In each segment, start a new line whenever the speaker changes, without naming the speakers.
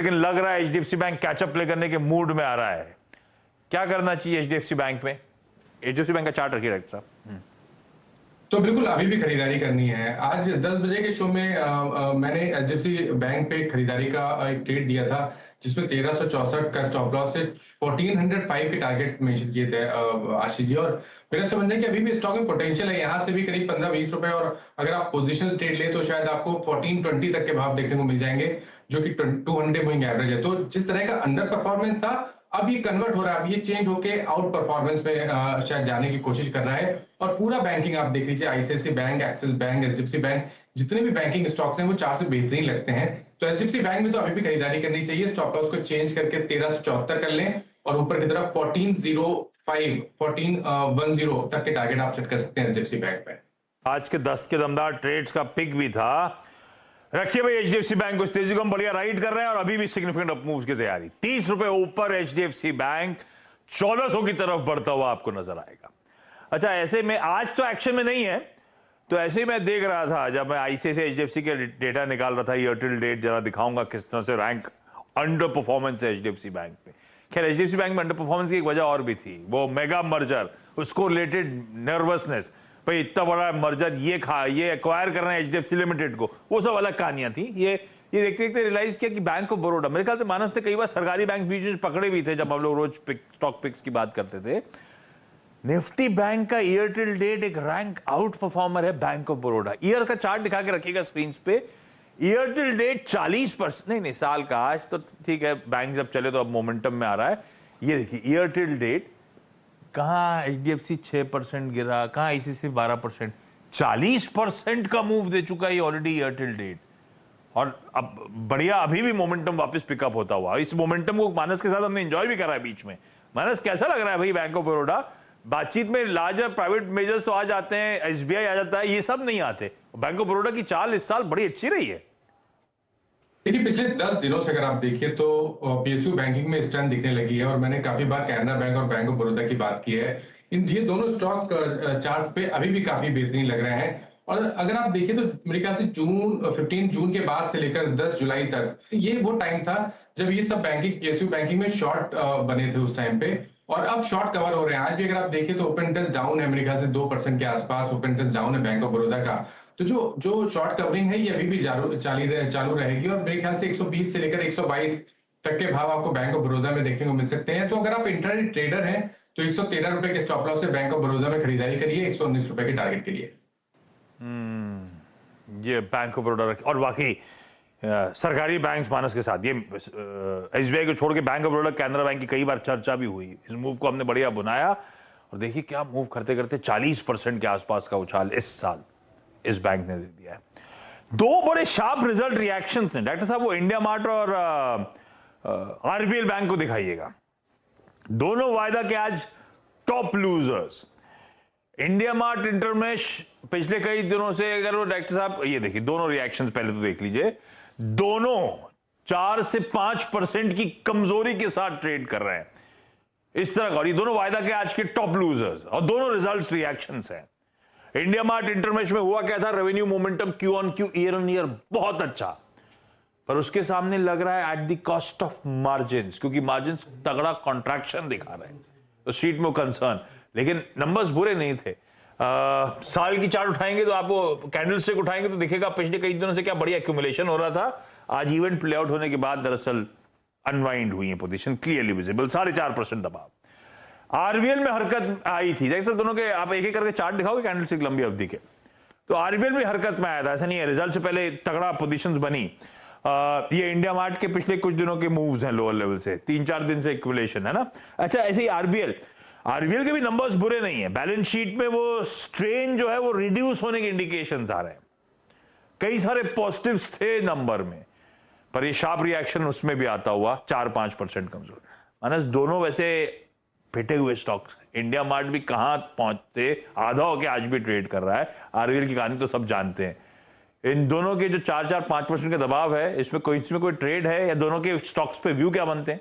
लेकिन लग रहा है एचडीएफसी बैंक कैचअप प्ले करने के मूड में आ रहा है। क्या करना चाहिए एचडीएफसी बैंक में? एचडीएफसी बैंक का चार्ट रखिए डायरेक्टर साहब।
तो बिल्कुल अभी भी खरीदारी करनी है। आज 10 बजे के शो में मैंने एचडीएफसी बैंक पे खरीदारी का एक ट्रेड दिया था, जिसमें 1364 का स्टॉप लॉस से 1405 के टारगेट मेंशन किए थे आशीष जी। और मेरा समझना है कि अभी भी स्टॉक में पोटेंशियल है, यहाँ से भी करीब 15-20 रुपए, और अगर आप पोजिशनल ट्रेड ले तो शायद आपको 1420 तक के भाव देखने को मिल जाएंगे, जो कि 200 मूविंग एवरेज है। तो जिस तरह का अंडर परफॉर्मेंस था, अब ये कन्वर्ट हो रहा है, अब ये चेंज होके आउट परफॉर्मेंस में शायद जाने की कोशिश कर रहा है। और पूरा बैंकिंग आप देख लीजिए, ICICI bank, axis bank, HDFC bank, जितने भी बैंकिंग स्टॉक्स हैं वो 4 से बेहतरीन लगते हैं। तो एचडीएफसी बैंक में तो अभी भी खरीदारी करनी चाहिए। स्टॉप लॉस को चेंज करके 1374 कर लें, और ऊपर की तरफ 1405, 1410 तक के टारगेट आप सेट कर सकते हैं एचडीएफसी बैंक पे।
आज के 10 के दमदार ट्रेड्स का पिक भी था। रखिए भाई एचडीएफसी बैंक को, तेजी को हम बढ़िया राइड कर रहे हैं और अभी भी सिग्निफिकेंट अप मूव्स की तैयारी। 30 रुपए ऊपर एचडीएफसी बैंक 1400 की तरफ बढ़ता हुआ आपको नजर आएगा। अच्छा, ऐसे में आज तो एक्शन में नहीं है, तो ऐसे ही मैं देख रहा था जब मैं आईसीआईसीआई एचडीएफसी के डेटा निकाल रहा था, ईयर टिल डेट जरा दिखाऊंगा किस तरह से रैंक अंडर परफॉर्मेंस है एचडीएफसी बैंक पे। खैर एचडीएफसी बैंक में अंडर परफॉर्मेंस की एक वजह और भी थी, वो मेगा मर्जर, उसको रिलेटेड नर्वसनेस, भाई इतना बड़ा मर्जर ये एक्वायर कर रहे हैं एचडीएफसी लिमिटेड को, वो सब अलग कहानियां थी। ये देखते देखते रियलाइज किया कि बैंक ऑफ बड़ौदा, मेरे ख्याल से मानस ने कई बार सरकारी बैंक बीच में पकड़े भी थे जब हम लोग रोज स्टॉक पिक्स की बात करते थे। निफ्टी बैंक का ईयर टिल डेट एक रैंक आउट परफॉर्मर है बैंक ऑफ बड़ौदा। ईयर का चार्ट दिखा के रखिएगा स्क्रीन पे। ईयर टिल डेट 40%, नहीं साल का, आज तो ठीक है बैंक जब चले तो अब मोमेंटम में आ रहा है। ये देखिए ईयर टिल डेट, कहां एचडीएफसी 6% गिरा, कहां आईसीआईसीआई 12%, 40% का मूव दे चुका है ऑलरेडी ईयर टिल डेट। और अब बढ़िया अभी भी मोमेंटम वापस पिकअप होता हुआ, इस मोमेंटम को मानस के साथ हमने एंजॉय भी करा है बीच में। मानस कैसा लग रहा है भाई बैंक ऑफ बड़ौदा? बातचीत में लार्जर प्राइवेट मेजर्स तो आ जाते हैं, एसबीआई आ जाता है, ये सब नहीं आते। बैंक ऑफ बड़ौदा की चाल इस साल बड़ी अच्छी रही है।
देखिए पिछले 10 दिनों से अगर आप देखिए तो पीएसयू बैंकिंग में स्ट्रेंथ दिखने लगी है, और मैंने काफी बार कैनरा बैंक और बैंक ऑफ बड़ौदा की बात की है। ये दोनों स्टॉक चार्ट पे अभी भी काफी बेहतरीन लग रहे हैं। और अगर आप देखिए तो मेरे ख्याल से 15 जून के बाद से लेकर 10 जुलाई तक ये वो टाइम था जब ये सब बैंकिंग, पीएसयू बैंकिंग में शॉर्ट बने थे उस टाइम पे, और अब शॉर्ट कवर हो रहे हैं। आज भी अगर आप देखिए तो ओपन इंटरेस्ट डाउन है, मेरे ख्याल से 2% के आसपास ओपन इंटरेस्ट डाउन है बैंक ऑफ बड़ौदा का। तो जो शॉर्ट कवरिंग है ये अभी भी चालू रहेगी, और मेरे ख्याल से 120 से लेकर 122 तक के भाव आपको बैंक ऑफ बड़ौदा में देखने को मिल सकते हैं। तो अगर आप इंट्राडे ट्रेडर हैं तो 113 रुपए के स्टॉप लॉस से बैंक ऑफ बड़ौदा में खरीदारी करिए 119 रुपए के टारगेट के लिए।
ये बैंक ऑफ बड़ौदा, और वाकई सरकारी बैंक्स मानस के साथ, ये एसबीआई को छोड़ के bank of Baroda, Canara bank की कई बार चर्चा भी हुई। इस मूव को हमने बढ़िया बनाया, और देखिए क्या मूव करते करते 40% के आसपास का उछाल इस साल इस बैंक ने दे दिया है। दो बड़े शार्प रिजल्ट रिएक्शंस हैं डॉक्टर साहब, वो इंडिया मार्ट और आरबीएल बैंक को दिखाइएगा। दोनों वायदा के आज top losers. India mart Intermesh पिछले कई दिनों से, अगर वो डॉक्टर साहब ये देखिए दोनों रिएक्शंस पहले तो देख लीजिए, दोनों 4 से 5% की कमजोरी के साथ ट्रेड कर रहे हैं इस तरह का, और ये दोनों वायदा के आज के टॉप लूजर्स, और दोनों रिजल्ट्स रिएक्शंस हैं। इंडिया मार्ट इंटरमेश में हुआ क्या था, revenue momentum Q on Q, year on year बहुत अच्छा, पर उसके सामने लग रहा है at the cost of margin, क्योंकि मार्जिन तगड़ा कॉन्ट्रैक्शन दिखा रहे हैं, तो स्ट्रीट में कंसर्न। लेकिन नंबर्स बुरे नहीं थे। साल की चार्ट उठाएंगे तो आपको, कैंडलस्टिक उठाएंगे तो दिखेगा पिछले कई दिनों से क्या बढ़िया एक्यूमुलेशन हो रहा था। आज इवेंट प्ले आउट होने के बाद दरअसल अनवाइंड हुई है पोजीशन, क्लियरली विजिबल 4.5% दबाव। आरबीएल में हरकत आई थी, देखते दोनों के, आप एक एक करके चार्ट दिखाओगे कैंडलस्टिक लंबी अवधि के, तो आरबीएल भी हरकत में आया था, ऐसा नहीं है, रिजल्ट से पहले तगड़ा पोजीशंस बनी। ये इंडिया मार्ट के पिछले कुछ दिनों के मूव्स हैं लोअर लेवल से, 3-4 दिन से एक्यूमुलेशन है ना। अच्छा, ऐसे ही आरबीएल के भी नंबर्स बुरे नहीं है, बैलेंस शीट में वो स्ट्रेन जो है वो रिड्यूस होने के इंडिकेशंस आ रहे हैं, कई सारे पॉजिटिव्स थे नंबर में, पर ये शार्प रिएक्शन उसमें भी आता हुआ 4-5% कमजोर। मानस दोनों वैसे फिटे हुए स्टॉक्स, इंडिया मार्ट भी कहां पहुंचते आधा होके आज भी ट्रेड कर रहा है, आरबीएल की कहानी तो सब जानते हैं। इन दोनों के जो 4-5% का दबाव है, इसमें कोई ट्रेड है, या दोनों के स्टॉक्स पे व्यू क्या बनते हैं?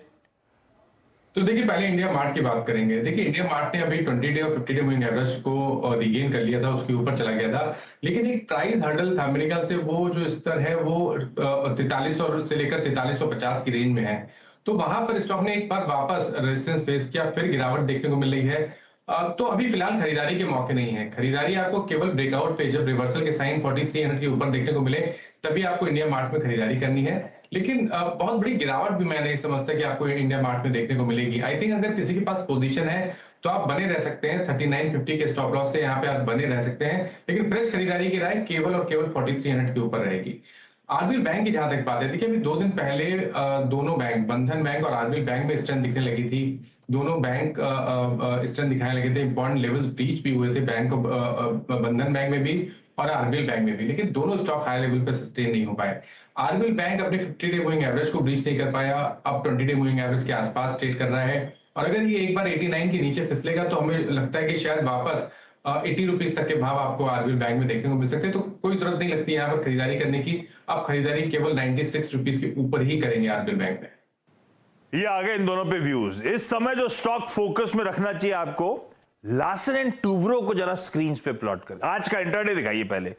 तो देखिए पहले इंडिया मार्ट की बात करेंगे। देखिए इंडिया मार्ट ने अभी 20 डे और 50 डे मूविंग एवरेज को रिगेन कर लिया था, उसके ऊपर चला गया था। लेकिन एक प्राइस हर्डल था मेरे ख्याल से, वो जो स्तर है वो 4300 से लेकर 4350 की रेंज में है। तो वहां पर स्टॉक ने एक बार वापस रेजिस्टेंस फेस किया, फिर गिरावट देखने को मिल रही है। तो अभी फिलहाल खरीदारी के मौके नहीं है। खरीदारी आपको केवल ब्रेकआउट पे जब रिवर्सल के साइन 4300 के ऊपर देखने को मिले, तभी आपको इंडिया मार्ट में खरीदारी करनी है। लेकिन बहुत बड़ी गिरावट भी मैं नहीं समझता कि आपको इंडिया मार्ट में देखने को मिलेगी। आई थिंक अगर किसी के पास पोजीशन है तो आप बने रह सकते हैं। 3950 के स्टॉप लॉस से यहाँ पे आप बने रह सकते हैं, लेकिन फ्रेश खरीदारी की राय केवल और केवल 4300 के ऊपर रहेगी। आरबीएल बैंक की जहां तक बात है, देखिए अभी 2 दिन पहले दोनों बैंक, बंधन बैंक और आरबीएल बैंक में स्ट्रेंथ दिखने लगी थी। दोनों बैंक स्ट्रेंथ दिखाने लगे थे, बॉन्ड लेवल्स ब्रीच भी हुए थे बैंक बंधन बैंक में भी और आरबीएल बैंक में भी, लेकिन दोनों स्टॉक हाई लेवल पे सस्टेन नहीं हो पाए। आरबीएल बैंक अपने 50 डे मूविंग एवरेज को ब्रीच नहीं कर पाया, अब 20 डे मूविंग एवरेज के आसपास ट्रेड कर रहा है। और अगर ये एक बार 89 के नीचे फिसलेगा तो हमें लगता है कि शायद वापस 80 रुपीज तक के भाव आपको आरबीएल बैंक में देखने को मिल सकते हैं। तो कोई जरूरत नहीं लगती है यहाँ पर खरीदारी करने की। आप खरीदारी केवल 96 रुपीज के ऊपर ही करेंगे आरबीएल बैंक में।
ये आ गए इन दोनों पे व्यूज। इस समय जो स्टॉक फोकस में रखना चाहिए आपको, लार्सन एंड टूब्रो को जरा स्क्रीन पे प्लॉट कर, आज का इंटरडे दिखाइए। पहले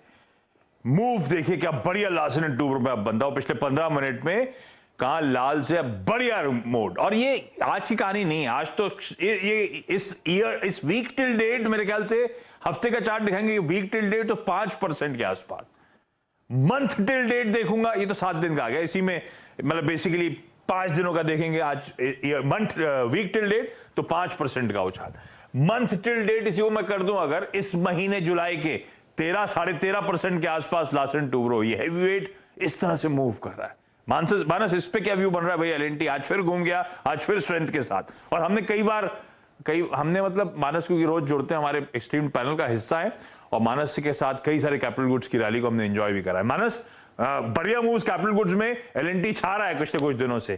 मूव देखिए, क्या बढ़िया लार्सन एंड टूब्रो में अब बंदा हो पिछले 15 मिनट में, कहां लाल से बढ़िया मोड। और ये आज की कहानी नहीं, आज तो ये इस वीक टिल डेट मेरे ख्याल से हफ्ते का चार्ट दिखाएंगे, वीक टिल डेट तो 5% के आसपास। मंथ टिल डेट देखूंगा, ये तो 7 दिन का आ गया, इसी में मतलब बेसिकली 5 दिनों का देखेंगे आज मंथ वीक टिल डेट तो 5% का उछाल। मंथ टिल डेट इसी को मैं कर दूं अगर, इस महीने जुलाई के 13-13.5% के आसपास लार्सन टूब्रो, ये हैवीवेट इस तरह से मूव कर रहा है। मानस इस पे क्या व्यू बन रहा है भाई? एलएनटी आज फिर घूम गया, आज फिर स्ट्रेंथ के साथ। और हमने हमने मतलब मानस को रोज जोड़ते हैं, हमारे एक्सट्रीम पैनल का हिस्सा है, और मानस के साथ कई सारे कैपिटल गुड्स की रैली को हमने एंजॉय भी करा है। मानस, बढ़िया मूव्स कैपिटल गुड्स में, एलएनटी छा रहा है कुछ दिनों से,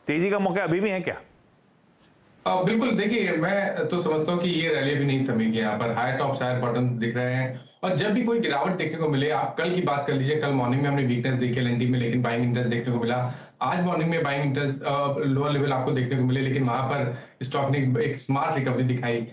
तेजी का मौका अभी भी है क्या?
बिल्कुल, देखिए मैं तो समझता हूँ कि ये रैली भी नहीं थमेगी। यहाँ पर हायर टॉप हायर बॉटम दिख रहे हैं, और जब भी कोई गिरावट देखने को मिले, आप कल की बात कर लीजिए, कल मॉर्निंग में हमने वीकनेस देखी एलएनटी में, लेकिन बाइंग इंटरेस्ट देखने को मिला। आज मॉर्निंग में बाइंग इंटरेस्ट लोअर लेवल आपको देखने को मिले, लेकिन वहां पर स्टॉक ने एक स्मार्ट रिकवरी दिखाई।